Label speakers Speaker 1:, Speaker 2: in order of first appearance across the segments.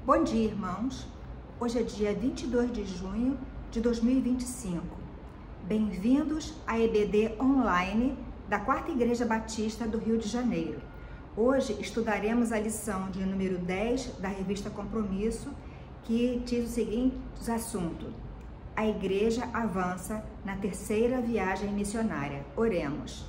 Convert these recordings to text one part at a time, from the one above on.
Speaker 1: Bom dia, irmãos. Hoje é dia 22 de junho de 2025. Bem-vindos à EBD online da Quarta Igreja Batista do Rio de Janeiro. Hoje estudaremos a lição de número 10 da revista Compromisso, que diz o seguinte assunto: a Igreja avança na terceira viagem missionária. Oremos.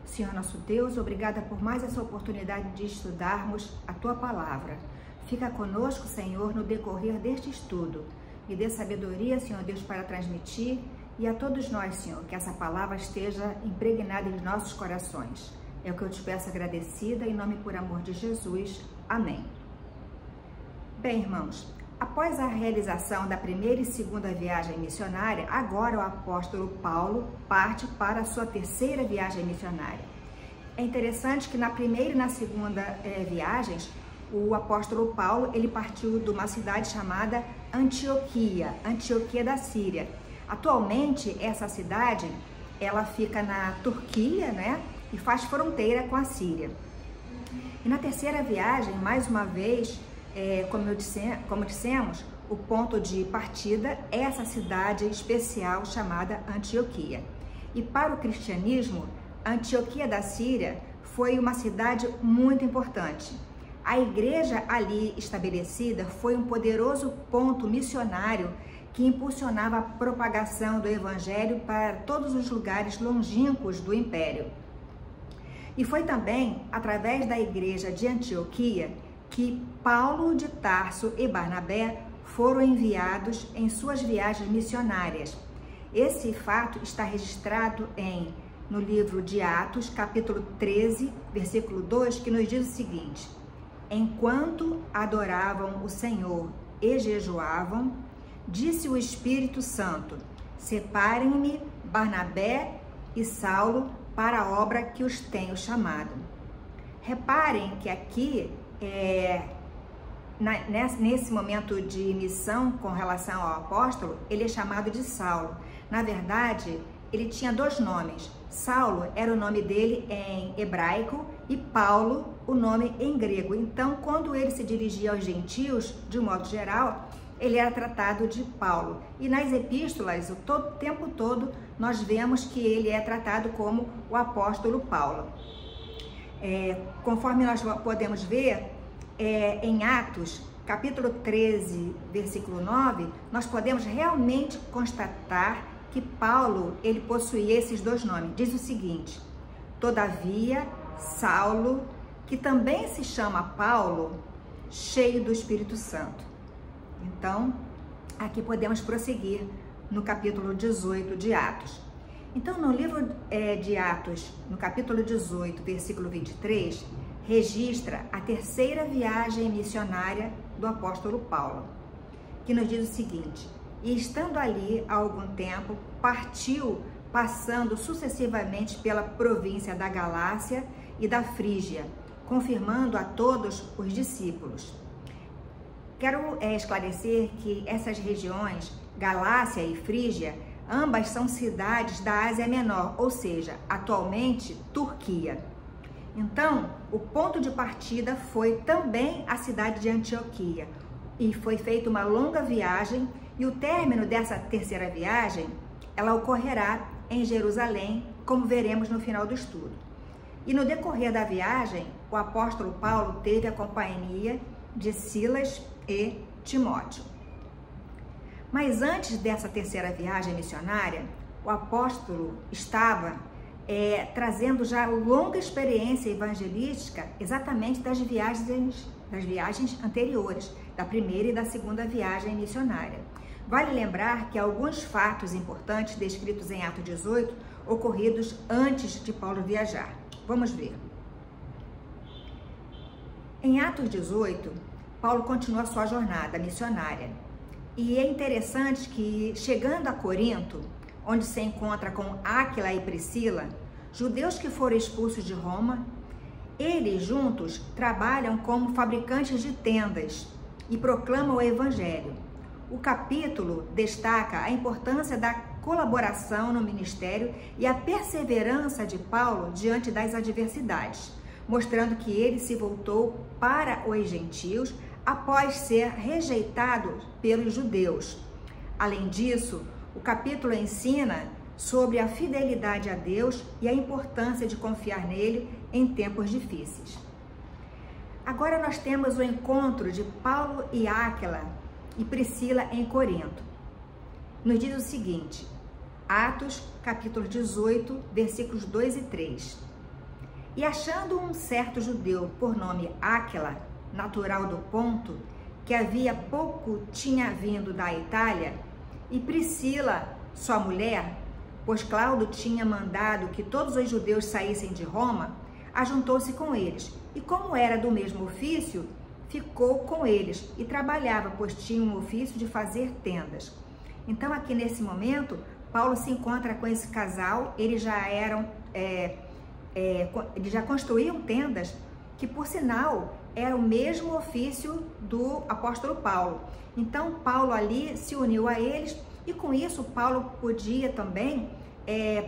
Speaker 1: Senhor nosso Deus, obrigada por mais essa oportunidade de estudarmos a Tua Palavra. Fica conosco, Senhor, no decorrer deste estudo. Me dê sabedoria, Senhor Deus, para transmitir, e a todos nós, Senhor, que essa palavra esteja impregnada em nossos corações. É o que eu te peço agradecida, em nome e por amor de Jesus. Amém. Bem, irmãos, após a realização da primeira e segunda viagem missionária, agora o apóstolo Paulo parte para a sua terceira viagem missionária. É interessante que na primeira e na segunda viagens, o apóstolo Paulo, ele partiu de uma cidade chamada Antioquia da Síria. Atualmente, essa cidade, ela fica na Turquia, né? E faz fronteira com a Síria. E na terceira viagem, mais uma vez, como dissemos, o ponto de partida é essa cidade especial chamada Antioquia. E para o cristianismo, Antioquia da Síria foi uma cidade muito importante. A igreja ali estabelecida foi um poderoso ponto missionário que impulsionava a propagação do evangelho para todos os lugares longínquos do império. E foi também através da igreja de Antioquia que Paulo de Tarso e Barnabé foram enviados em suas viagens missionárias. Esse fato está registrado no livro de Atos, capítulo 13, versículo 2, que nos diz o seguinte: enquanto adoravam o Senhor e jejuavam, disse o Espírito Santo: separem-me Barnabé e Saulo para a obra que os tenho chamado. Reparem que aqui, nesse momento de missão com relação ao apóstolo, ele é chamado de Saulo. Na verdade, ele tinha dois nomes. Saulo era o nome dele em hebraico e Paulo o nome em grego. Então, quando ele se dirigia aos gentios, de um modo geral, ele era tratado de Paulo. E nas epístolas, o tempo todo, nós vemos que ele é tratado como o apóstolo Paulo. Conforme nós podemos ver, em Atos, capítulo 13, versículo 9, nós podemos realmente constatar que Paulo, ele possuía esses dois nomes. Diz o seguinte: todavia, Saulo, que também se chama Paulo, cheio do Espírito Santo. Então, aqui podemos prosseguir no capítulo 18 de Atos. Então, no livro de Atos, no capítulo 18, versículo 23, registra a terceira viagem missionária do apóstolo Paulo, que nos diz o seguinte: e estando ali há algum tempo, partiu, passando sucessivamente pela província da Galácia e da Frígia, confirmando a todos os discípulos. Quero esclarecer que essas regiões, Galácia e Frígia, ambas são cidades da Ásia Menor, ou seja, atualmente Turquia. Então, o ponto de partida foi também a cidade de Antioquia, e foi feita uma longa viagem, e o término dessa terceira viagem, ela ocorrerá em Jerusalém, como veremos no final do estudo. E no decorrer da viagem, o apóstolo Paulo teve a companhia de Silas e Timóteo. Mas antes dessa terceira viagem missionária, o apóstolo estava trazendo já longa experiência evangelística exatamente das viagens anteriores, da primeira e da segunda viagem missionária. Vale lembrar que alguns fatos importantes descritos em Atos 18 ocorridos antes de Paulo viajar. Vamos ver. Em Atos 18, Paulo continua sua jornada missionária. E é interessante que, chegando a Corinto, onde se encontra com Áquila e Priscila, judeus que foram expulsos de Roma, eles juntos trabalham como fabricantes de tendas e proclamam o evangelho. O capítulo destaca a importância da colaboração no ministério e a perseverança de Paulo diante das adversidades, mostrando que ele se voltou para os gentios, após ser rejeitado pelos judeus. Além disso, o capítulo ensina sobre a fidelidade a Deus e a importância de confiar nele em tempos difíceis. Agora nós temos o encontro de Paulo e Áquila e Priscila em Corinto. Nos diz o seguinte, Atos, capítulo 18, versículos 2 e 3. E achando um certo judeu por nome Áquila, natural do Ponto, que havia pouco tinha vindo da Itália, e Priscila, sua mulher, pois Cláudio tinha mandado que todos os judeus saíssem de Roma, ajuntou-se com eles, e como era do mesmo ofício, ficou com eles e trabalhava, pois tinha um ofício de fazer tendas. Então aqui nesse momento, Paulo se encontra com esse casal, eles já construíam tendas, que por sinal era o mesmo ofício do apóstolo Paulo. Então Paulo ali se uniu a eles e com isso Paulo podia também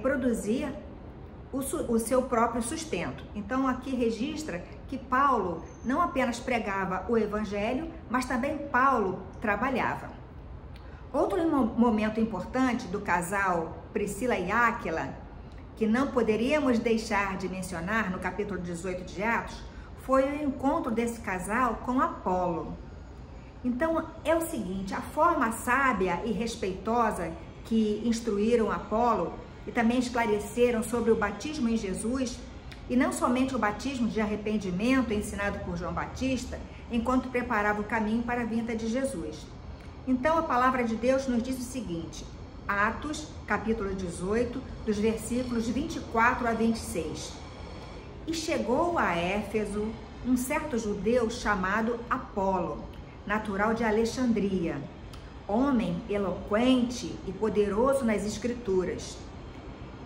Speaker 1: produzir o seu próprio sustento. Então aqui registra que Paulo não apenas pregava o evangelho, mas também Paulo trabalhava. Outro momento importante do casal Priscila e Áquila, que não poderíamos deixar de mencionar no capítulo 18 de Atos, foi o encontro desse casal com Apolo. Então é o seguinte, a forma sábia e respeitosa que instruíram Apolo e também esclareceram sobre o batismo em Jesus, e não somente o batismo de arrependimento ensinado por João Batista, enquanto preparava o caminho para a vinda de Jesus. Então a palavra de Deus nos diz o seguinte, Atos, capítulo 18, dos versículos 24 a 26. E chegou a Éfeso um certo judeu chamado Apolo, natural de Alexandria, homem eloquente e poderoso nas escrituras.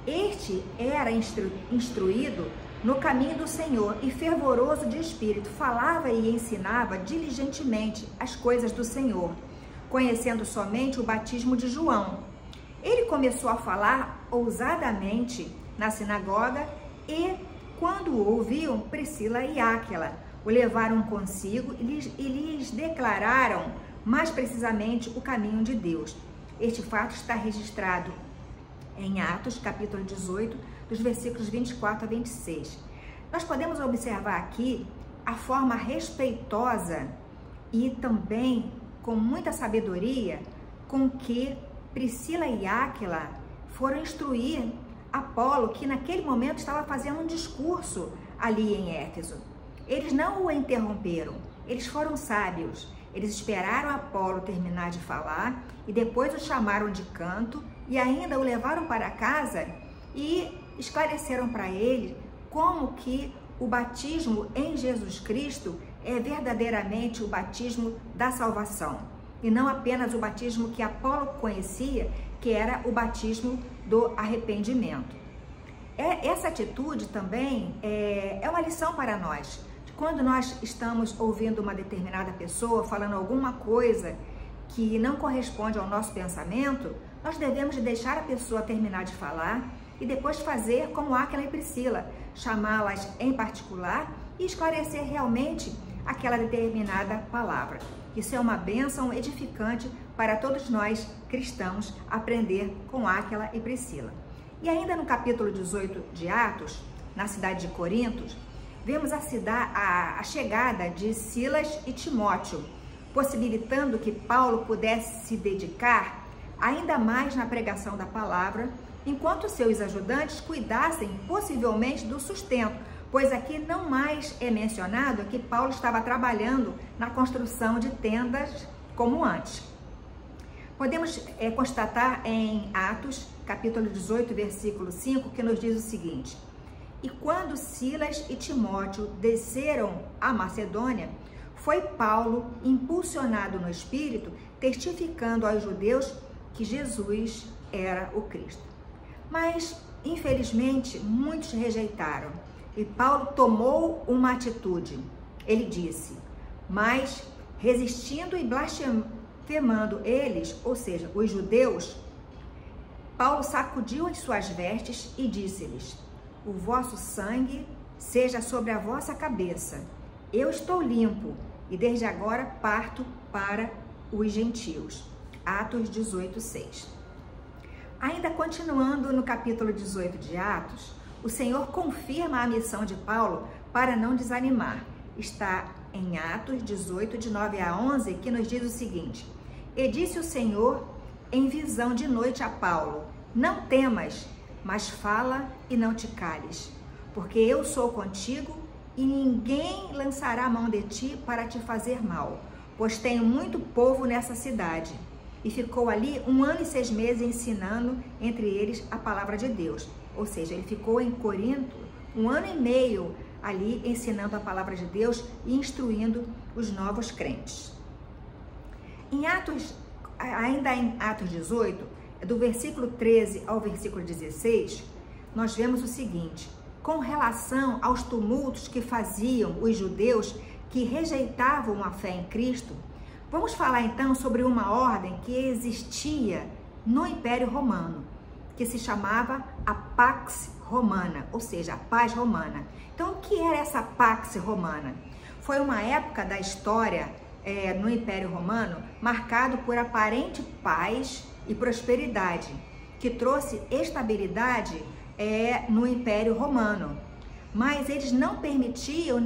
Speaker 1: Este era instruído no caminho do Senhor e fervoroso de espírito, falava e ensinava diligentemente as coisas do Senhor, conhecendo somente o batismo de João. Ele começou a falar ousadamente na sinagoga e, quando o ouviam, Priscila e Áquila o levaram consigo e lhes declararam mais precisamente o caminho de Deus. Este fato está registrado em Atos, capítulo 18, dos versículos 24 a 26. Nós podemos observar aqui a forma respeitosa e também com muita sabedoria com que Priscila e Áquila foram instruir Apolo, que naquele momento estava fazendo um discurso ali em Éfeso. Eles não o interromperam, eles foram sábios. Eles esperaram Apolo terminar de falar e depois o chamaram de canto e ainda o levaram para casa e esclareceram para ele como que o batismo em Jesus Cristo é verdadeiramente o batismo da salvação e não apenas o batismo que Apolo conhecia, que era o batismo do arrependimento. Essa atitude também é uma lição para nós. Quando nós estamos ouvindo uma determinada pessoa falando alguma coisa que não corresponde ao nosso pensamento, nós devemos deixar a pessoa terminar de falar e depois fazer como Áquila e Priscila, chamá-las em particular e esclarecer realmente aquela determinada palavra. Isso é uma bênção edificante para todos nós cristãos aprender com Áquila e Priscila. E ainda no capítulo 18 de Atos, na cidade de Corinto, vemos a chegada de Silas e Timóteo, possibilitando que Paulo pudesse se dedicar ainda mais na pregação da palavra, enquanto seus ajudantes cuidassem possivelmente do sustento, pois aqui não mais é mencionado que Paulo estava trabalhando na construção de tendas como antes. Podemos constatar em Atos, capítulo 18, versículo 5, que nos diz o seguinte: E quando Silas e Timóteo desceram a Macedônia, foi Paulo impulsionado no Espírito, testificando aos judeus que Jesus era o Cristo. Mas, infelizmente, muitos rejeitaram. E Paulo tomou uma atitude. Ele disse, mas resistindo e blasfemando eles, ou seja, os judeus, Paulo sacudiu as suas vestes e disse-lhes: O vosso sangue seja sobre a vossa cabeça. Eu estou limpo, e desde agora parto para os gentios. Atos 18:6. Ainda continuando no capítulo 18 de Atos, o Senhor confirma a missão de Paulo para não desanimar. Está em Atos 18, de 9 a 11, que nos diz o seguinte: E disse o Senhor em visão de noite a Paulo: Não temas, mas fala e não te cales, porque eu sou contigo e ninguém lançará a mão de ti para te fazer mal, pois tenho muito povo nessa cidade. E ficou ali 1 ano e 6 meses ensinando entre eles a palavra de Deus. Ou seja, ele ficou em Corinto 1 ano e meio ali ensinando a palavra de Deus e instruindo os novos crentes. Ainda em Atos 18, do versículo 13 ao versículo 16, nós vemos o seguinte: com relação aos tumultos que faziam os judeus que rejeitavam a fé em Cristo, vamos falar então sobre uma ordem que existia no Império Romano, que se chamava a Pax Romana, ou seja, a paz romana. Então, o que era essa Pax Romana? Foi uma época da história no Império Romano marcado por aparente paz e prosperidade, que trouxe estabilidade no Império Romano. Mas eles não permitiam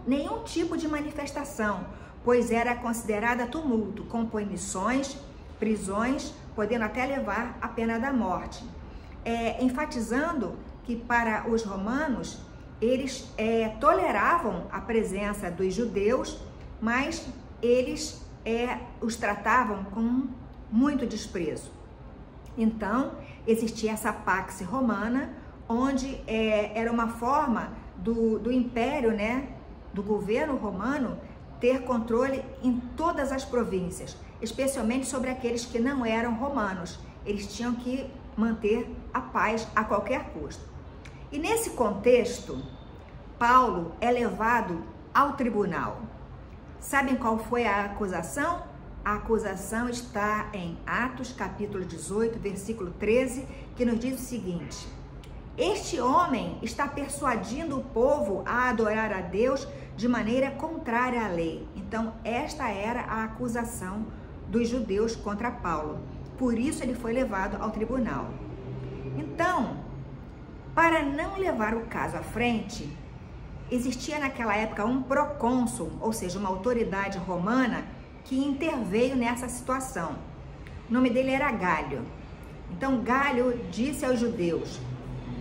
Speaker 1: nenhum tipo de manifestação, pois era considerada tumulto, com punições, prisões, podendo até levar à pena da morte. Enfatizando que para os romanos, eles toleravam a presença dos judeus, mas eles os tratavam com muito desprezo. Então, existia essa Pax Romana, onde era uma forma do império, do governo romano, ter controle em todas as províncias, especialmente sobre aqueles que não eram romanos. Eles tinham que manter a paz a qualquer custo. E nesse contexto, Paulo é levado ao tribunal. Sabem qual foi a acusação? A acusação está em Atos capítulo 18, versículo 13, que nos diz o seguinte: Este homem está persuadindo o povo a adorar a Deus de maneira contrária à lei. Então, esta era a acusação dos judeus contra Paulo. Por isso, ele foi levado ao tribunal. Então, para não levar o caso à frente, existia naquela época um procônsul, ou seja, uma autoridade romana que interveio nessa situação. O nome dele era Galho. Então, Galho disse aos judeus: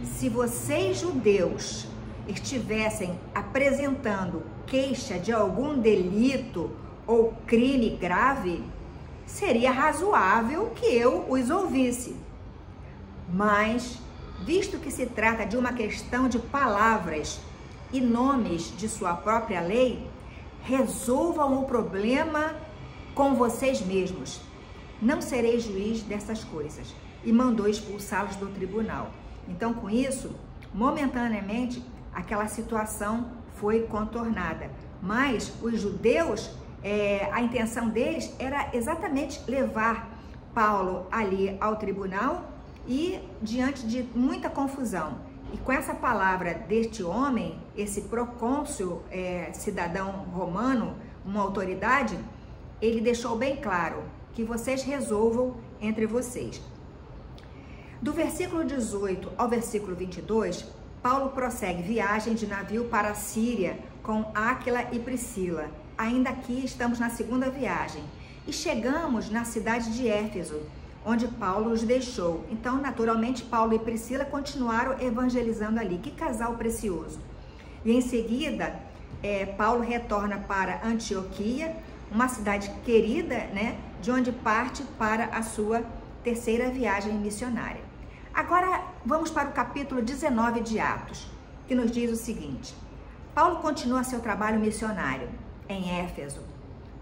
Speaker 1: se vocês, judeus, estivessem apresentando queixa de algum delito ou crime grave, seria razoável que eu os ouvisse. Mas, visto que se trata de uma questão de palavras e nomes de sua própria lei, resolvam o problema com vocês mesmos. Não serei juiz dessas coisas. E mandou expulsá-los do tribunal. Então, com isso, momentaneamente, aquela situação foi contornada. Mas os judeus, a intenção deles era exatamente levar Paulo ali ao tribunal e diante de muita confusão. E com essa palavra deste homem, esse procônsul, cidadão romano, uma autoridade, ele deixou bem claro que vocês resolvam entre vocês. Do versículo 18 ao versículo 22, Paulo prossegue viagem de navio para a Síria com Áquila e Priscila. Ainda aqui estamos na segunda viagem e chegamos na cidade de Éfeso, onde Paulo os deixou. Então, naturalmente, Paulo e Priscila continuaram evangelizando ali. Que casal precioso! E em seguida, Paulo retorna para Antioquia, uma cidade querida, de onde parte para a sua terceira viagem missionária. Agora, vamos para o capítulo 19 de Atos, que nos diz o seguinte: Paulo continua seu trabalho missionário em Éfeso,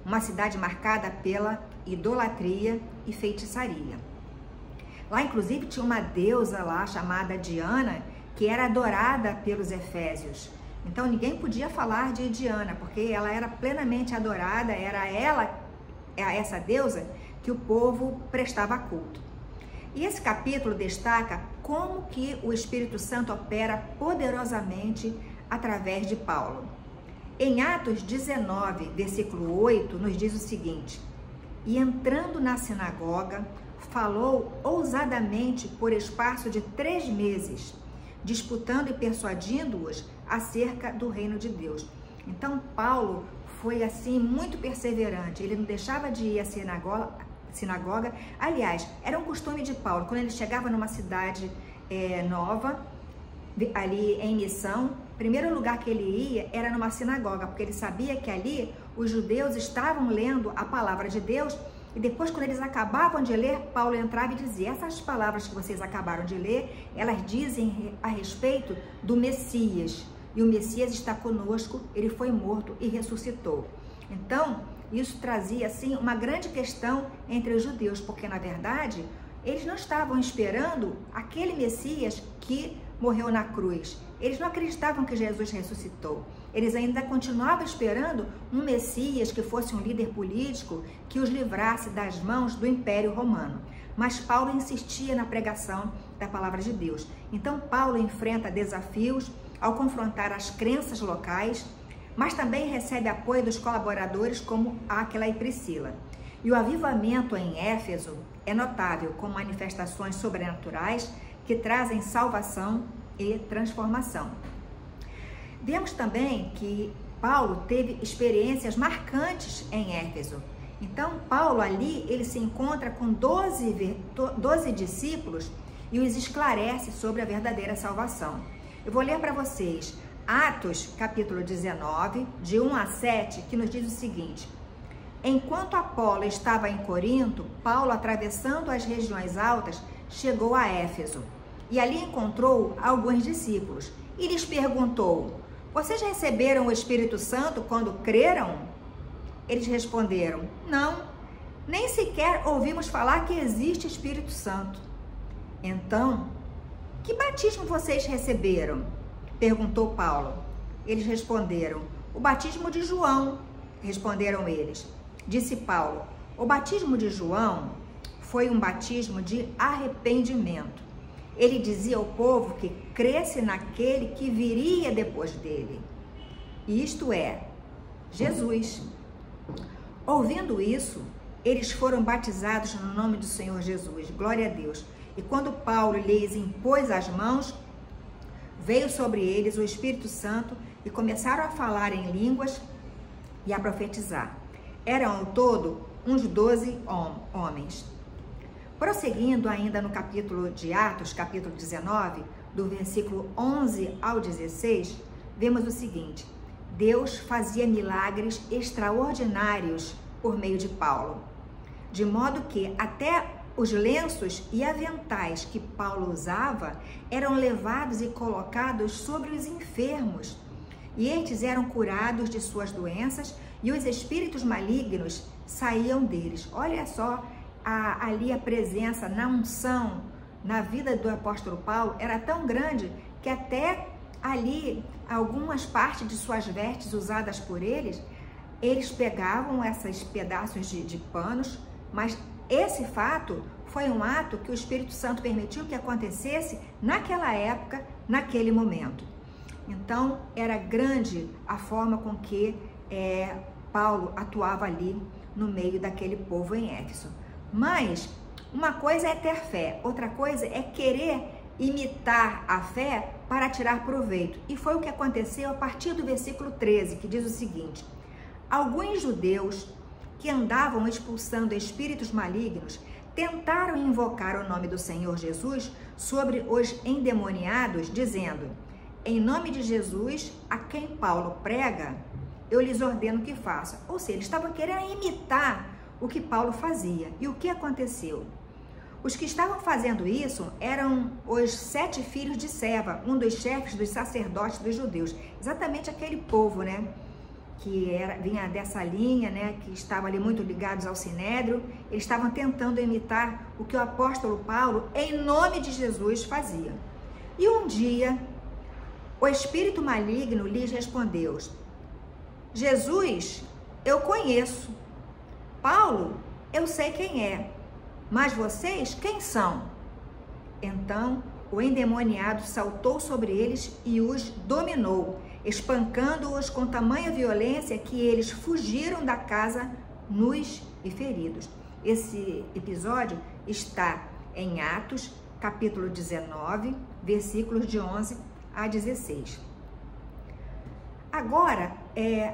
Speaker 1: uma cidade marcada pela idolatria e feitiçaria. Lá, inclusive, tinha uma deusa lá chamada Diana, que era adorada pelos efésios. Então, ninguém podia falar de Diana, porque ela era plenamente adorada, era ela, essa deusa, que o povo prestava culto. E esse capítulo destaca como que o Espírito Santo opera poderosamente através de Paulo. Em Atos 19, versículo 8, nos diz o seguinte: e entrando na sinagoga, falou ousadamente por espaço de 3 meses, disputando e persuadindo-os acerca do reino de Deus. Então, Paulo foi assim muito perseverante, ele não deixava de ir à sinagoga. Aliás, era um costume de Paulo, quando ele chegava numa cidade nova, ali em missão, o primeiro lugar que ele ia era numa sinagoga, porque ele sabia que ali os judeus estavam lendo a palavra de Deus, e depois, quando eles acabavam de ler, Paulo entrava e dizia: essas palavras que vocês acabaram de ler, elas dizem a respeito do Messias, e o Messias está conosco, ele foi morto e ressuscitou. Então, isso trazia assim uma grande questão entre os judeus, porque na verdade eles não estavam esperando aquele Messias que morreu na cruz. Eles não acreditavam que Jesus ressuscitou. Eles ainda continuavam esperando um Messias que fosse um líder político que os livrasse das mãos do Império Romano. Mas Paulo insistia na pregação da palavra de Deus. Então Paulo enfrenta desafios ao confrontar as crenças locais, mas também recebe apoio dos colaboradores como Áquila e Priscila. E o avivamento em Éfeso é notável, com manifestações sobrenaturais que trazem salvação e transformação. Vemos também que Paulo teve experiências marcantes em Éfeso. Então, Paulo ali, ele se encontra com 12 discípulos e os esclarece sobre a verdadeira salvação. Eu vou ler para vocês Atos, capítulo 19, de 1 a 7, que nos diz o seguinte: enquanto Apolo estava em Corinto, Paulo, atravessando as regiões altas, chegou a Éfeso. E ali encontrou alguns discípulos e lhes perguntou: vocês receberam o Espírito Santo quando creram? Eles responderam: não, nem sequer ouvimos falar que existe Espírito Santo. Então, que batismo vocês receberam? Perguntou Paulo. Eles responderam: o batismo de João. Responderam eles. Disse Paulo: o batismo de João foi um batismo de arrependimento. Ele dizia ao povo que cresce naquele que viria depois dele, isto é, Jesus. Ouvindo isso, eles foram batizados no nome do Senhor Jesus, glória a Deus. E quando Paulo lhes impôs as mãos, veio sobre eles o Espírito Santo e começaram a falar em línguas e a profetizar. Eram ao todo uns 12 homens. Prosseguindo ainda no capítulo de Atos, capítulo 19, do versículo 11 ao 16, vemos o seguinte: Deus fazia milagres extraordinários por meio de Paulo, de modo que até os lenços e aventais que Paulo usava eram levados e colocados sobre os enfermos, e estes eram curados de suas doenças, e os espíritos malignos saíam deles. Olha só, ali a presença, na unção, na vida do apóstolo Paulo era tão grande que até ali algumas partes de suas vestes usadas por eles pegavam esses pedaços de panos, mas esse fato foi um ato que o Espírito Santo permitiu que acontecesse naquela época, naquele momento. Então, era grande a forma com que Paulo atuava ali no meio daquele povo em Éfeso. Mas uma coisa é ter fé, outra coisa é querer imitar a fé para tirar proveito. E foi o que aconteceu a partir do versículo 13, que diz o seguinte: alguns judeus que andavam expulsando espíritos malignos tentaram invocar o nome do Senhor Jesus sobre os endemoniados, dizendo: em nome de Jesus, a quem Paulo prega, eu lhes ordeno que façam. Ou seja, eles estavam querendo imitar o que Paulo fazia. E o que aconteceu? Os que estavam fazendo isso eram os 7 filhos de Seva, um dos chefes dos sacerdotes dos judeus. Exatamente aquele povo, né? Que vinha dessa linha, né? Que estava ali muito ligados ao Sinédrio. Eles estavam tentando imitar o que o apóstolo Paulo, em nome de Jesus, fazia. E um dia, o espírito maligno lhes respondeu: Jesus, eu conheço. Paulo, eu sei quem é, mas vocês quem são? Então o endemoniado saltou sobre eles e os dominou, espancando-os com tamanha violência que eles fugiram da casa nus e feridos. Esse episódio está em Atos, capítulo 19, versículos de 11 a 16. Agora,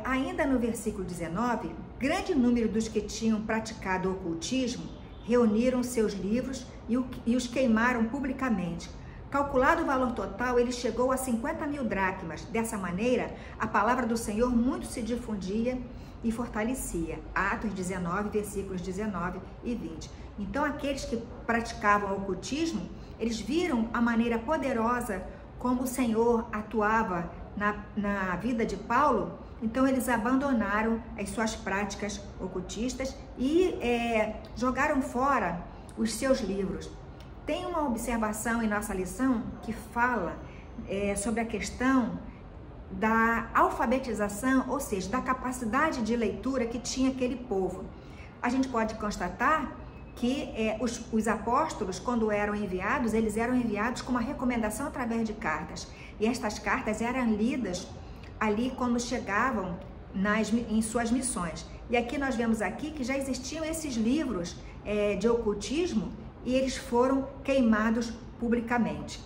Speaker 1: ainda no versículo 19, grande número dos que tinham praticado o ocultismo reuniram seus livros e os queimaram publicamente. Calculado o valor total, ele chegou a 50.000 dracmas. Dessa maneira, a palavra do Senhor muito se difundia e fortalecia. Atos 19, versículos 19 e 20. Então, aqueles que praticavam o ocultismo, eles viram a maneira poderosa como o Senhor atuava na vida de Paulo. Então, eles abandonaram as suas práticas ocultistas e jogaram fora os seus livros. Tem uma observação em nossa lição que fala sobre a questão da alfabetização, ou seja, da capacidade de leitura que tinha aquele povo. A gente pode constatar que os apóstolos, quando eram enviados, eles eram enviados com uma recomendação através de cartas. E estas cartas eram lidas ali quando chegavam em suas missões. E aqui nós vemos aqui que já existiam esses livros de ocultismo e eles foram queimados publicamente.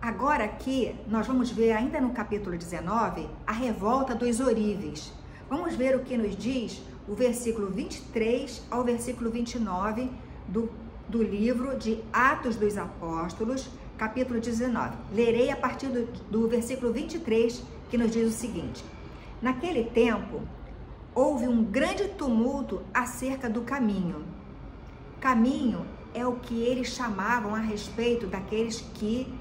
Speaker 1: Agora aqui nós vamos ver ainda no capítulo 19 a revolta dos ourives. Vamos ver o que nos diz o versículo 23 ao versículo 29 do livro de Atos dos Apóstolos, capítulo 19. Lerei a partir do versículo 23, que nos diz o seguinte: naquele tempo, houve um grande tumulto acerca do caminho. Caminho é o que eles chamavam a respeito daqueles que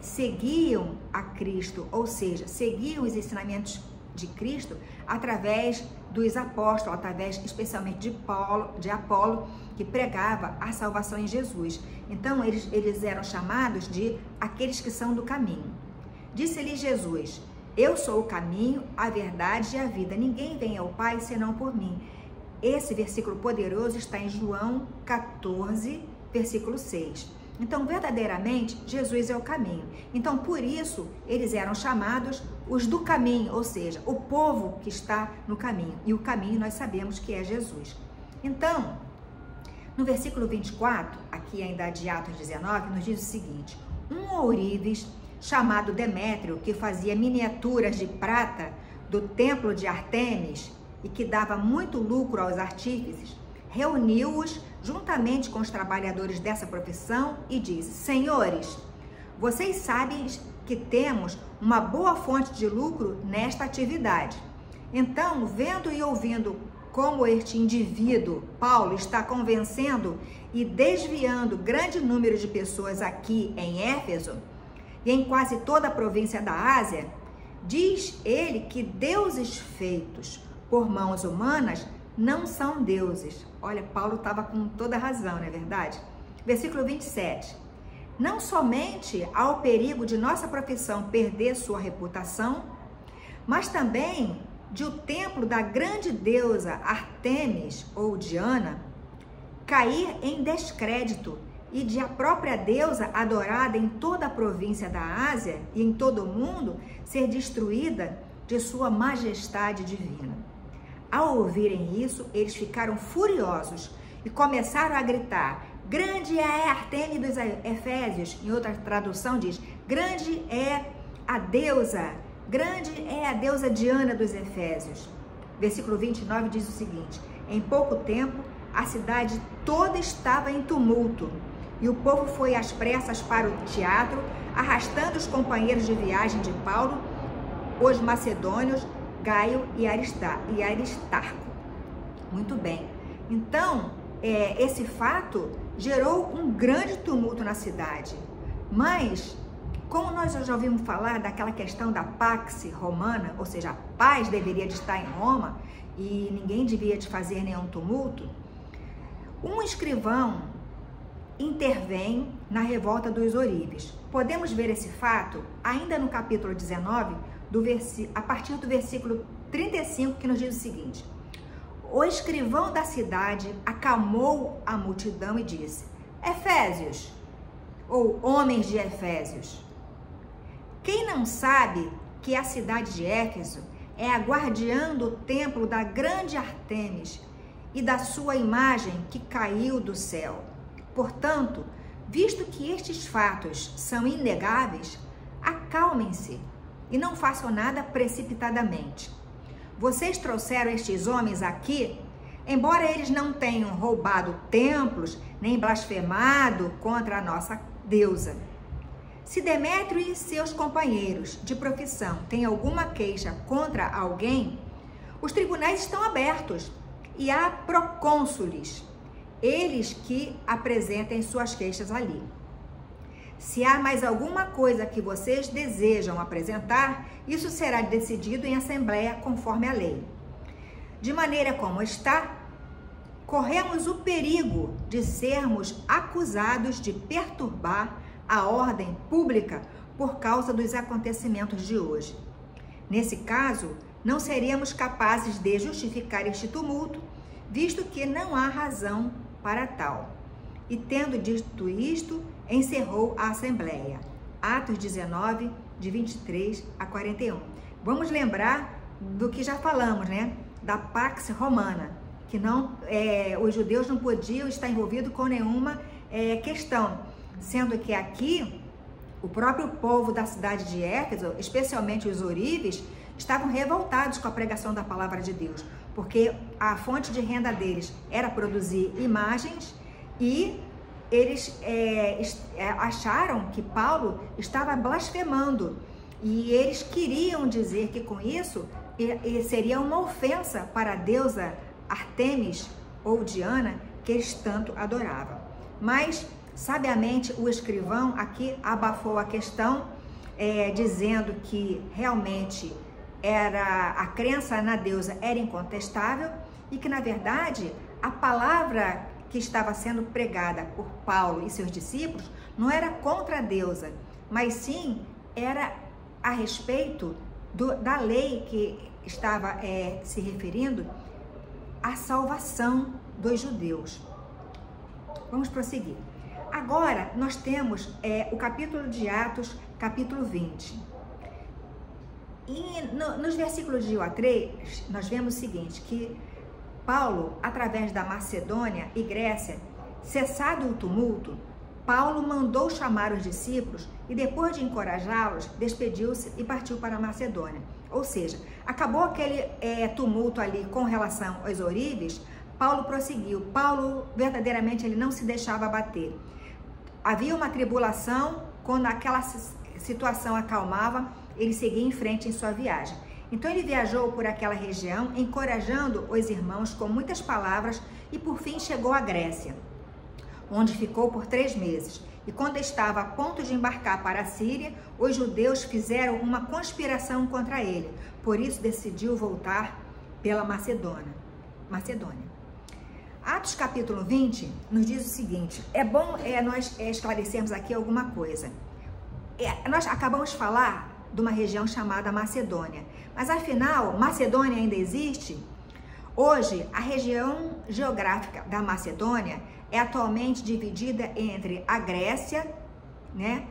Speaker 1: seguiam a Cristo, ou seja, seguiam os ensinamentos de Cristo através dos apóstolos, através especialmente de Apolo, que pregava a salvação em Jesus. Então, eles eram chamados de aqueles que são do caminho. Disse-lhe Jesus: eu sou o caminho, a verdade e a vida. Ninguém vem ao Pai senão por mim. Esse versículo poderoso está em João 14, versículo 6. Então, verdadeiramente, Jesus é o caminho. Então, por isso, eles eram chamados os do caminho, ou seja, o povo que está no caminho. E o caminho nós sabemos que é Jesus. Então, no versículo 24, aqui ainda de Atos 19, nos diz o seguinte: um ourives chamado Demétrio, que fazia miniaturas de prata do templo de Ártemis e que dava muito lucro aos artífices, reuniu-os juntamente com os trabalhadores dessa profissão e disse: senhores, vocês sabem que temos uma boa fonte de lucro nesta atividade. Então, vendo e ouvindo como este indivíduo, Paulo, está convencendo e desviando grande número de pessoas aqui em Éfeso e em quase toda a província da Ásia, diz ele que deuses feitos por mãos humanas não são deuses. Olha, Paulo estava com toda a razão, não é verdade? Versículo 27. Não somente há o perigo de nossa profissão perder sua reputação, mas também de o templo da grande deusa Ártemis ou Diana cair em descrédito e de a própria deusa adorada em toda a província da Ásia e em todo o mundo ser destruída de sua majestade divina. Ao ouvirem isso, eles ficaram furiosos e começaram a gritar: grande é a Ártemis dos Efésios. Em outra tradução diz: grande é a deusa Diana dos Efésios. Versículo 29 diz o seguinte: em pouco tempo, a cidade toda estava em tumulto e o povo foi às pressas para o teatro, arrastando os companheiros de viagem de Paulo, os macedônios, Gaio e Aristarco. Muito bem. Então, esse fato gerou um grande tumulto na cidade. Mas, como nós já ouvimos falar daquela questão da Pax Romana, ou seja, a paz deveria de estar em Roma e ninguém devia de fazer nenhum tumulto, um escrivão intervém na revolta dos ourives. Podemos ver esse fato ainda no capítulo 19, a partir do versículo 35, que nos diz o seguinte: o escrivão da cidade acalmou a multidão e disse: Efésios, ou homens de Efésios, quem não sabe que a cidade de Éfeso é a guardiã do templo da grande Ártemis e da sua imagem que caiu do céu. Portanto, visto que estes fatos são inegáveis, acalmem-se e não façam nada precipitadamente. Vocês trouxeram estes homens aqui, embora eles não tenham roubado templos nem blasfemado contra a nossa deusa. Se Demétrio e seus companheiros de profissão têm alguma queixa contra alguém, os tribunais estão abertos e há procônsules, eles que apresentem suas queixas ali. Se há mais alguma coisa que vocês desejam apresentar, isso será decidido em assembleia conforme a lei. De maneira como está, corremos o perigo de sermos acusados de perturbar a ordem pública por causa dos acontecimentos de hoje. Nesse caso, não seríamos capazes de justificar este tumulto, visto que não há razão para tal. E tendo dito isto, encerrou a assembleia. Atos 19, de 23 a 41. Vamos lembrar do que já falamos, né? Da Pax Romana, que os judeus não podiam estar envolvidos com nenhuma questão, sendo que aqui o próprio povo da cidade de Éfeso, especialmente os ourives, estavam revoltados com a pregação da palavra de Deus, porque a fonte de renda deles era produzir imagens e eles acharam que Paulo estava blasfemando e eles queriam dizer que com isso seria uma ofensa para a deusa Ártemis ou Diana, que eles tanto adoravam. Mas, sabiamente, o escrivão aqui abafou a questão, dizendo que realmente a crença na deusa era incontestável e que, na verdade, a palavra que estava sendo pregada por Paulo e seus discípulos não era contra a deusa, mas sim era a respeito da lei que estava se referindo à salvação dos judeus. Vamos prosseguir. Agora, nós temos o capítulo de Atos, capítulo 20. E nos versículos de 1 a 3, nós vemos o seguinte, que Paulo, através da Macedônia e Grécia, cessado o tumulto, Paulo mandou chamar os discípulos e, depois de encorajá-los, despediu-se e partiu para a Macedônia. Ou seja, acabou aquele tumulto ali com relação aos ourives, Paulo prosseguiu. Paulo, verdadeiramente, ele não se deixava abater. Havia uma tribulação, quando aquela situação acalmava, ele seguia em frente em sua viagem. Então ele viajou por aquela região, encorajando os irmãos com muitas palavras e por fim chegou à Grécia, onde ficou por 3 meses. E quando estava a ponto de embarcar para a Síria, os judeus fizeram uma conspiração contra ele. Por isso decidiu voltar pela Macedônia. Atos capítulo 20 nos diz o seguinte, é bom nós esclarecermos aqui alguma coisa. Nós acabamos de falar de uma região chamada Macedônia, mas afinal, Macedônia ainda existe? Hoje, a região geográfica da Macedônia é atualmente dividida entre a Grécia, né,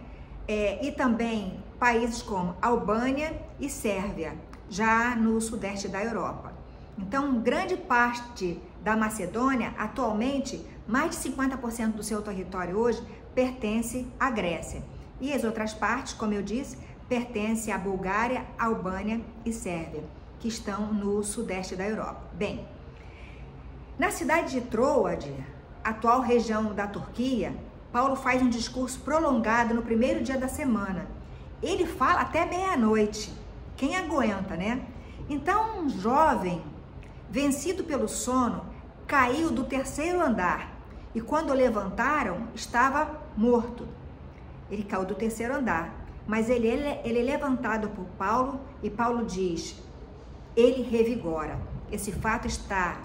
Speaker 1: e também países como Albânia e Sérvia, já no sudeste da Europa. Então, grande parte da Macedônia, atualmente, mais de 50% do seu território hoje pertence à Grécia. E as outras partes, como eu disse, pertencem à Bulgária, Albânia e Sérvia, que estão no sudeste da Europa. Bem, na cidade de Troade, atual região da Turquia, Paulo faz um discurso prolongado no primeiro dia da semana. Ele fala até meia-noite. Quem aguenta, né? Então, um jovem, vencido pelo sono, caiu do 3º andar e quando o levantaram, estava morto. Ele caiu do 3º andar, mas ele é levantado por Paulo e Paulo diz, ele revigora. Esse fato está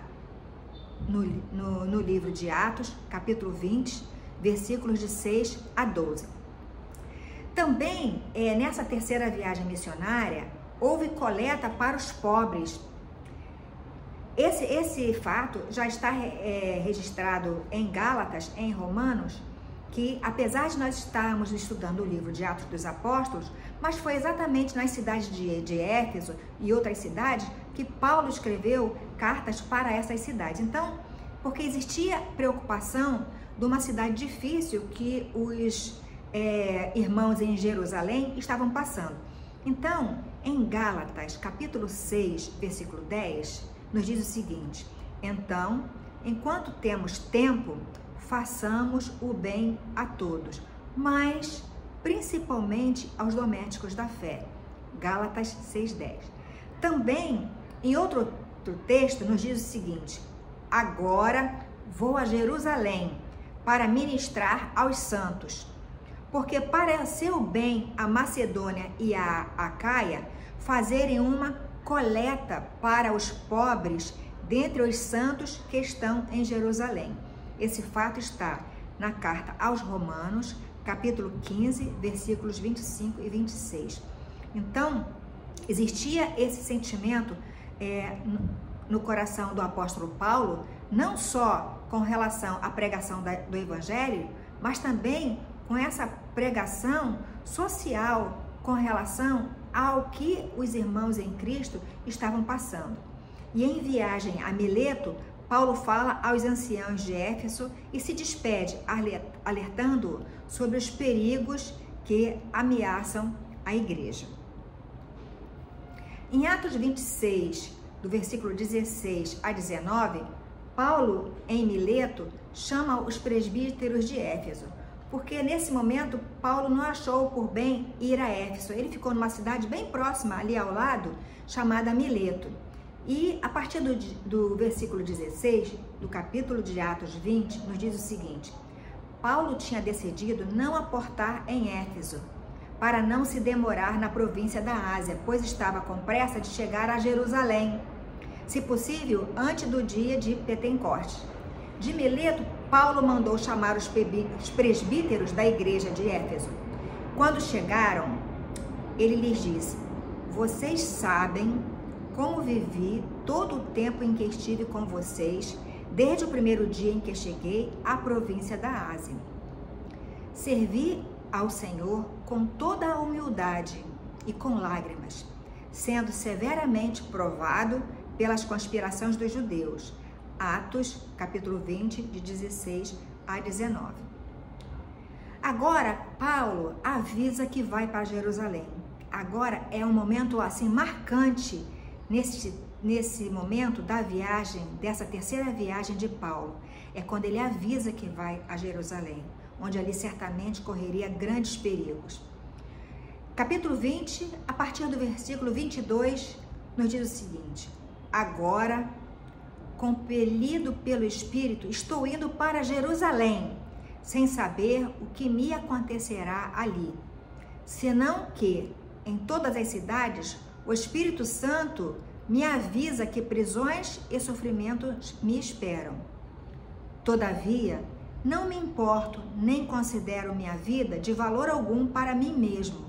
Speaker 1: no livro de Atos, capítulo 20, versículos de 6 a 12. Também, nessa terceira viagem missionária, houve coleta para os pobres. Esse fato já está registrado em Gálatas, em Romanos, que, apesar de nós estarmos estudando o livro de Atos dos Apóstolos, mas foi exatamente nas cidades de Éfeso e outras cidades que Paulo escreveu cartas para essas cidades. Então, porque existia preocupação de uma cidade difícil que os irmãos em Jerusalém estavam passando. Então, em Gálatas, capítulo 6, versículo 10, nos diz o seguinte: então, enquanto temos tempo, façamos o bem a todos, mas principalmente aos domésticos da fé. Gálatas 6:10. Também, em outro texto, nos diz o seguinte: agora vou a Jerusalém para ministrar aos santos, porque pareceu bem a Macedônia e a Acaia fazerem uma coleta para os pobres dentre os santos que estão em Jerusalém. Esse fato está na carta aos Romanos, capítulo 15, versículos 25 e 26. Então, existia esse sentimento no coração do apóstolo Paulo, não só com relação à pregação do Evangelho, mas também com essa pregação social com relação ao que os irmãos em Cristo estavam passando. E em viagem a Mileto, Paulo fala aos anciãos de Éfeso e se despede, alertando sobre os perigos que ameaçam a igreja. Em Atos 26, do versículo 16 a 19, Paulo, em Mileto, chama os presbíteros de Éfeso, porque nesse momento Paulo não achou por bem ir a Éfeso. Ele ficou numa cidade bem próxima, ali ao lado, chamada Mileto. E a partir do versículo 16, do capítulo de Atos 20, nos diz o seguinte: Paulo tinha decidido não aportar em Éfeso, para não se demorar na província da Ásia, pois estava com pressa de chegar a Jerusalém, se possível, antes do dia de Pentecostes. De Mileto, Paulo mandou chamar os presbíteros da igreja de Éfeso. Quando chegaram, ele lhes disse: vocês sabem como vivi todo o tempo em que estive com vocês, desde o primeiro dia em que cheguei à província da Ásia. Servi ao Senhor com toda a humildade e com lágrimas, sendo severamente provado pelas conspirações dos judeus. Atos, capítulo 20, de 16 a 19. Agora, Paulo avisa que vai para Jerusalém. Agora é um momento assim marcante nesse momento da viagem, dessa terceira viagem de Paulo. É quando ele avisa que vai a Jerusalém, onde ali certamente correria grandes perigos. Capítulo 20, a partir do versículo 22, nos diz o seguinte: agora, compelido pelo Espírito, estou indo para Jerusalém, sem saber o que me acontecerá ali, senão que, em todas as cidades, o Espírito Santo me avisa que prisões e sofrimentos me esperam. Todavia, não me importo nem considero minha vida de valor algum para mim mesmo,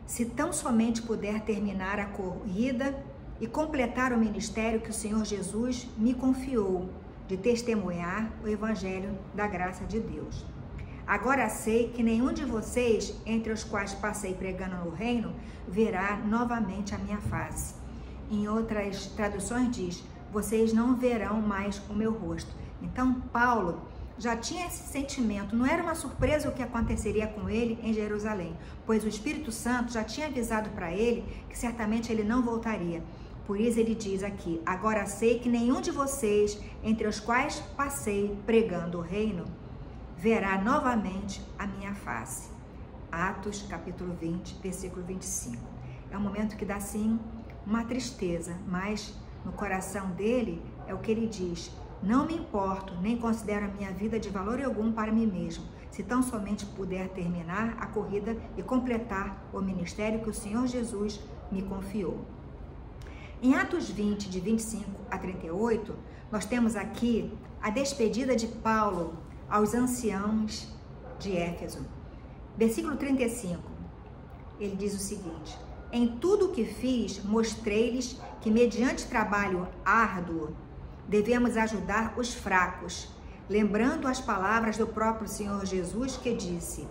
Speaker 1: se tão somente puder terminar a corrida e completar o ministério que o Senhor Jesus me confiou, de testemunhar o Evangelho da graça de Deus. Agora sei que nenhum de vocês, entre os quais passei pregando no reino, verá novamente a minha face. Em outras traduções diz: vocês não verão mais o meu rosto. Então Paulo já tinha esse sentimento, não era uma surpresa o que aconteceria com ele em Jerusalém, pois o Espírito Santo já tinha avisado para ele que certamente ele não voltaria. Por isso ele diz aqui: agora sei que nenhum de vocês, entre os quais passei pregando o reino, verá novamente a minha face. Atos, capítulo 20, versículo 25. É um momento que dá, sim, uma tristeza, mas no coração dele é o que ele diz: não me importo, nem considero a minha vida de valor algum para mim mesmo, se tão somente puder terminar a corrida e completar o ministério que o Senhor Jesus me confiou. Em Atos 20, de 25 a 38, nós temos aqui a despedida de Paulo aos anciãos de Éfeso. Versículo 35, ele diz o seguinte: em tudo o que fiz, mostrei-lhes que mediante trabalho árduo devemos ajudar os fracos, lembrando as palavras do próprio Senhor Jesus, que disse: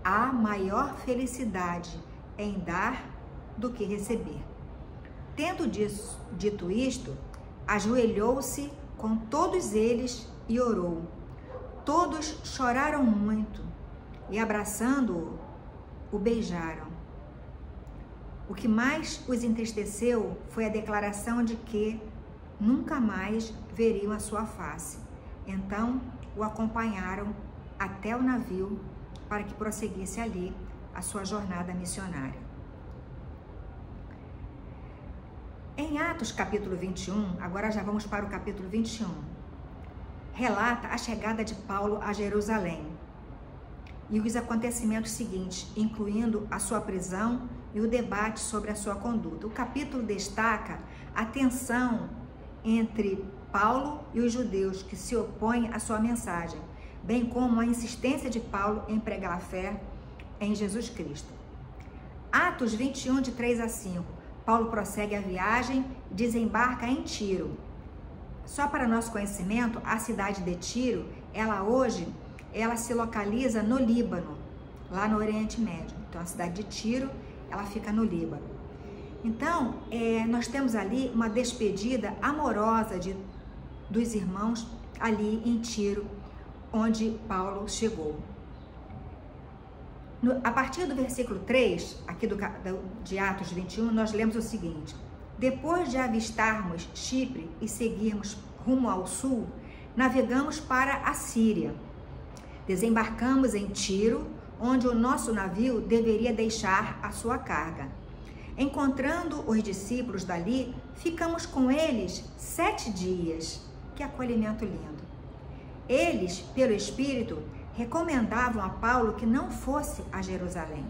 Speaker 1: há maior felicidade em dar do que receber. Tendo dito isto, ajoelhou-se com todos eles e orou. Todos choraram muito e, abraçando-o, o beijaram. O que mais os entristeceu foi a declaração de que nunca mais veriam a sua face. Então o acompanharam até o navio para que prosseguisse ali a sua jornada missionária. Em Atos capítulo 21, agora já vamos para o capítulo 21, relata a chegada de Paulo a Jerusalém e os acontecimentos seguintes, incluindo a sua prisão e o debate sobre a sua conduta. O capítulo destaca a tensão entre Paulo e os judeus que se opõem à sua mensagem, bem como a insistência de Paulo em pregar a fé em Jesus Cristo. Atos 21, de 3 a 5. Paulo prossegue a viagem e desembarca em Tiro. Só para nosso conhecimento, a cidade de Tiro, ela se localiza no Líbano, lá no Oriente Médio. Então, a cidade de Tiro, ela fica no Líbano. Então, nós temos ali uma despedida amorosa dos irmãos ali em Tiro, onde Paulo chegou. A partir do versículo 3, aqui de Atos 21, nós lemos o seguinte: depois de avistarmos Chipre e seguirmos rumo ao sul, navegamos para a Síria. Desembarcamos em Tiro, onde o nosso navio deveria deixar a sua carga. Encontrando os discípulos dali, ficamos com eles 7 dias. Que acolhimento lindo! Eles, pelo Espírito, recomendavam a Paulo que não fosse a Jerusalém.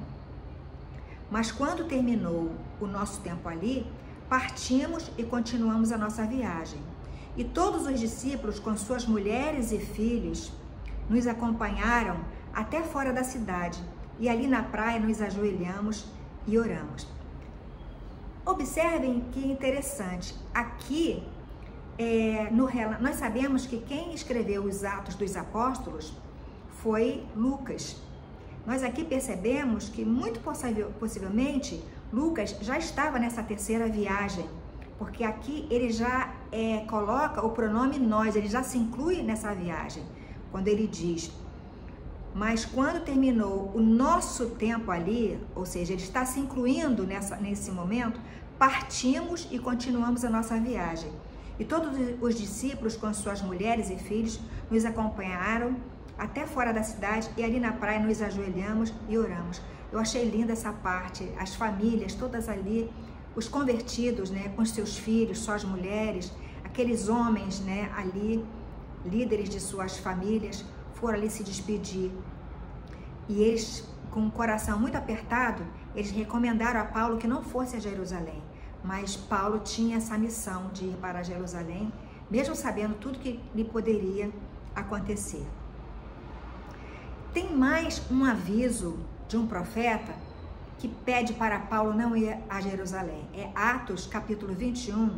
Speaker 1: Mas quando terminou o nosso tempo ali, partimos e continuamos a nossa viagem. E todos os discípulos, com suas mulheres e filhos, nos acompanharam até fora da cidade, e ali na praia nos ajoelhamos e oramos. Observem que interessante, aqui nós sabemos que quem escreveu os Atos dos Apóstolos foi Lucas. Nós aqui percebemos que muito possivelmente Lucas já estava nessa terceira viagem, porque aqui ele já coloca o pronome nós, ele já se inclui nessa viagem, quando ele diz: mas quando terminou o nosso tempo ali, ou seja, ele está se incluindo nesse momento, partimos e continuamos a nossa viagem. E todos os discípulos, com suas mulheres e filhos, nos acompanharam até fora da cidade, e ali na praia nos ajoelhamos e oramos. Eu achei linda essa parte, as famílias todas ali, os convertidos, né, com seus filhos, suas mulheres, aqueles homens, né, ali, líderes de suas famílias, foram ali se despedir. E eles, com o coração muito apertado, eles recomendaram a Paulo que não fosse a Jerusalém. Mas Paulo tinha essa missão de ir para Jerusalém, mesmo sabendo tudo que lhe poderia acontecer. Tem mais um aviso de um profeta que pede para Paulo não ir a Jerusalém. É Atos capítulo 21,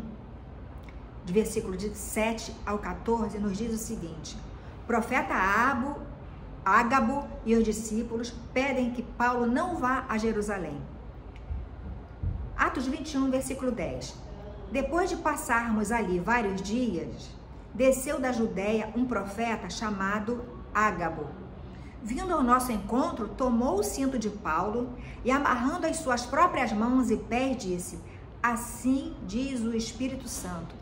Speaker 1: de versículo de 7 ao 14, nos diz o seguinte: o profeta Ágabo e os discípulos pedem que Paulo não vá a Jerusalém. Atos 21, versículo 10. Depois de passarmos ali vários dias, desceu da Judéia um profeta chamado Ágabo. Vindo ao nosso encontro, tomou o cinto de Paulo e, amarrando as suas próprias mãos e pés, disse: assim diz o Espírito Santo,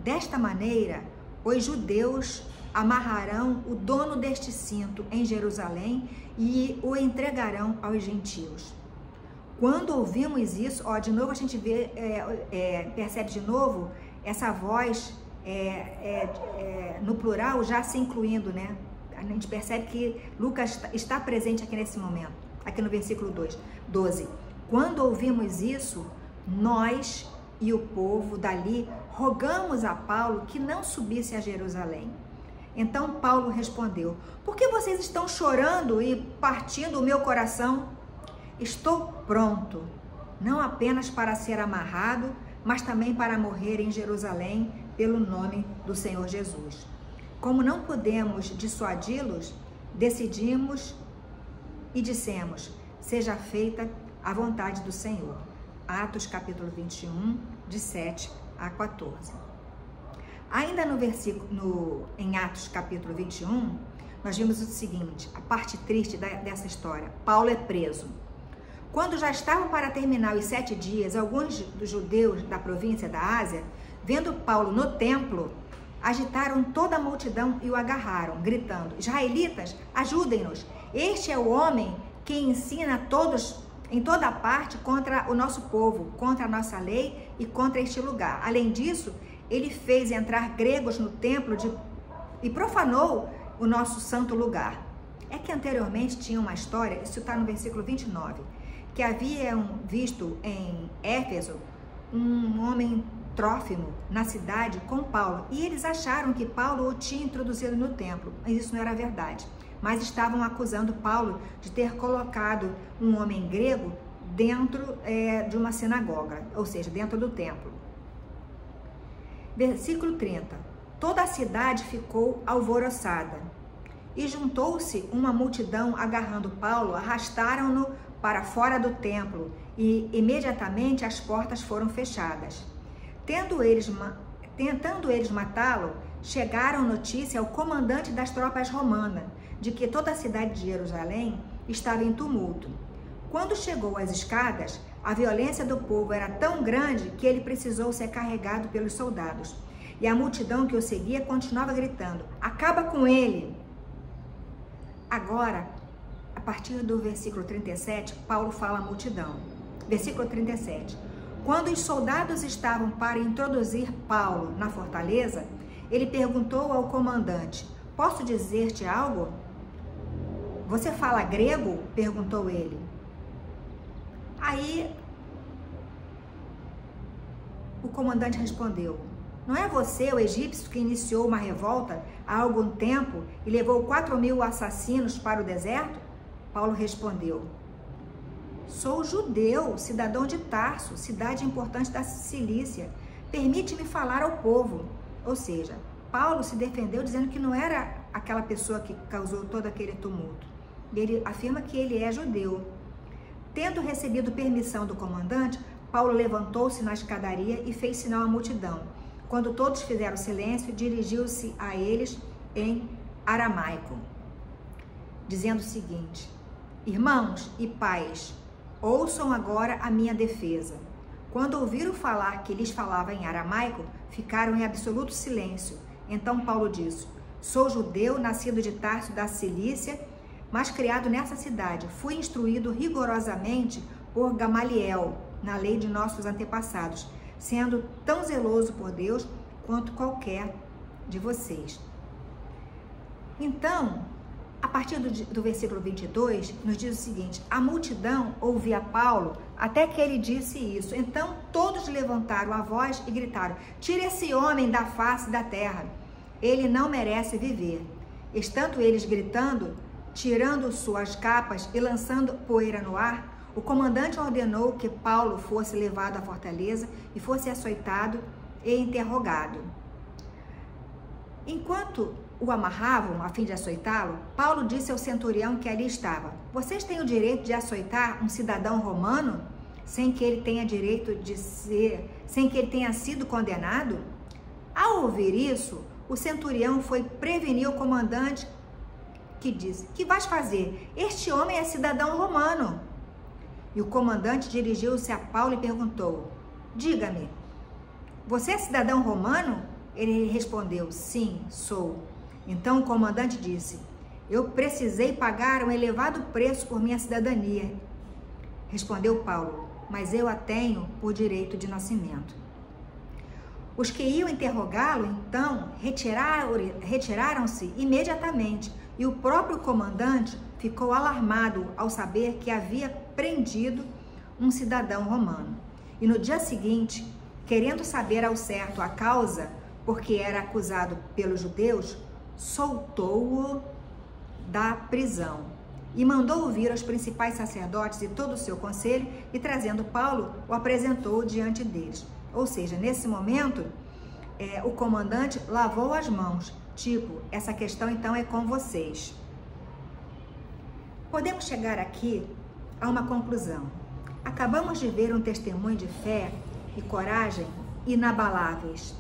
Speaker 1: desta maneira os judeus amarrarão o dono deste cinto em Jerusalém e o entregarão aos gentios. Quando ouvimos isso, de novo a gente vê, percebe de novo essa voz no plural já se incluindo, né? A gente percebe que Lucas está presente aqui nesse momento, aqui no versículo 12. Quando ouvimos isso, nós e o povo dali rogamos a Paulo que não subisse a Jerusalém. Então Paulo respondeu: por que vocês estão chorando e partindo o meu coração? Estou pronto, não apenas para ser amarrado, mas também para morrer em Jerusalém pelo nome do Senhor Jesus. Como não podemos dissuadi-los, decidimos e dissemos: seja feita a vontade do Senhor. Atos capítulo 21, de 7 a 14. Ainda em Atos capítulo 21, nós vimos o seguinte, a parte triste dessa história. Paulo é preso. Quando já estavam para terminar os 7 dias, alguns dos judeus da província da Ásia, vendo Paulo no templo, agitaram toda a multidão e o agarraram, gritando: israelitas, ajudem-nos! Este é o homem que ensina a todos em toda parte contra o nosso povo, contra a nossa lei e contra este lugar. Além disso, ele fez entrar gregos no templo e profanou o nosso santo lugar. É que anteriormente tinha uma história, isso está no versículo 29, que haviam visto em Éfeso um homem Trófimo na cidade com Paulo, e eles acharam que Paulo o tinha introduzido no templo, mas isso não era verdade. Mas estavam acusando Paulo de ter colocado um homem grego dentro de uma sinagoga, ou seja, dentro do templo. Versículo 30. Toda a cidade ficou alvoroçada e juntou-se uma multidão agarrando Paulo, arrastaram-no para fora do templo e imediatamente as portas foram fechadas. Tentando eles matá-lo, chegaram notícia ao comandante das tropas romanas de que toda a cidade de Jerusalém estava em tumulto. Quando chegou às escadas, a violência do povo era tão grande que ele precisou ser carregado pelos soldados. E a multidão que o seguia continuava gritando: acaba com ele! Agora, a partir do versículo 37, Paulo fala à multidão. Versículo 37. Quando os soldados estavam para introduzir Paulo na fortaleza, ele perguntou ao comandante: posso dizer-te algo? Você fala grego? Perguntou ele. Aí o comandante respondeu: não é você, o egípcio, que iniciou uma revolta há algum tempo e levou 4.000 assassinos para o deserto? Paulo respondeu: sou judeu, cidadão de Tarso, cidade importante da Cilícia. Permite-me falar ao povo. Ou seja, Paulo se defendeu dizendo que não era aquela pessoa que causou todo aquele tumulto. Ele afirma que ele é judeu. Tendo recebido permissão do comandante, Paulo levantou-se na escadaria e fez sinal à multidão. Quando todos fizeram silêncio, dirigiu-se a eles em aramaico, dizendo o seguinte: irmãos e pais, ouçam agora a minha defesa. Quando ouviram falar que lhes falava em aramaico, ficaram em absoluto silêncio. Então Paulo disse: sou judeu, nascido de Tarso da Cilícia, mas criado nessa cidade. Fui instruído rigorosamente por Gamaliel, na lei de nossos antepassados, sendo tão zeloso por Deus quanto qualquer de vocês. Então, a partir do versículo 22, nos diz o seguinte: a multidão ouvia Paulo até que ele disse isso. Então todos levantaram a voz e gritaram: tire esse homem da face da terra, ele não merece viver. Estando eles gritando, tirando suas capas e lançando poeira no ar, o comandante ordenou que Paulo fosse levado à fortaleza e fosse açoitado e interrogado. Enquanto o amarravam a fim de açoitá-lo, Paulo disse ao centurião que ali estava: vocês têm o direito de açoitar um cidadão romano sem que ele tenha sido condenado? Ao ouvir isso, o centurião foi prevenir o comandante, que disse: que vais fazer? Este homem é cidadão romano. E o comandante dirigiu-se a Paulo e perguntou: diga-me, você é cidadão romano? Ele respondeu: sim, sou. Então o comandante disse: eu precisei pagar um elevado preço por minha cidadania. Respondeu Paulo: mas eu a tenho por direito de nascimento. Os que iam interrogá-lo, então, retiraram-se imediatamente, e o próprio comandante ficou alarmado ao saber que havia prendido um cidadão romano. E no dia seguinte, querendo saber ao certo a causa porque era acusado pelos judeus, soltou-o da prisão e mandou ouvir aos principais sacerdotes e todo o seu conselho, e trazendo Paulo, o apresentou diante deles. Ou seja, nesse momento, o comandante lavou as mãos, tipo, essa questão então é com vocês. Podemos chegar aqui a uma conclusão. Acabamos de ver um testemunho de fé e coragem inabaláveis.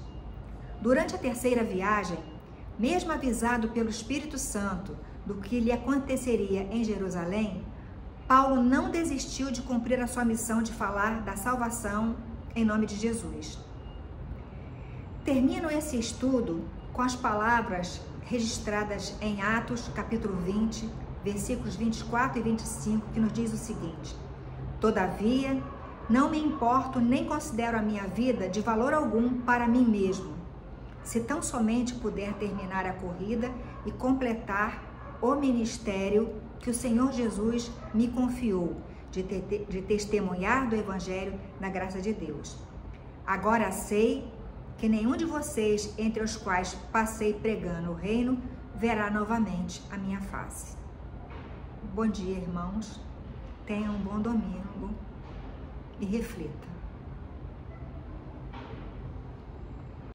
Speaker 1: Durante a terceira viagem, mesmo avisado pelo Espírito Santo do que lhe aconteceria em Jerusalém, Paulo não desistiu de cumprir a sua missão de falar da salvação em nome de Jesus. Termino esse estudo com as palavras registradas em Atos, capítulo 20, versículos 24 e 25, que nos diz o seguinte: Todavia, não me importo nem considero a minha vida de valor algum para mim mesmo, se tão somente puder terminar a corrida e completar o ministério que o Senhor Jesus me confiou, de testemunhar do Evangelho na graça de Deus. Agora sei que nenhum de vocês, entre os quais passei pregando o reino, verá novamente a minha face. Bom dia, irmãos. Tenham um bom domingo e reflita.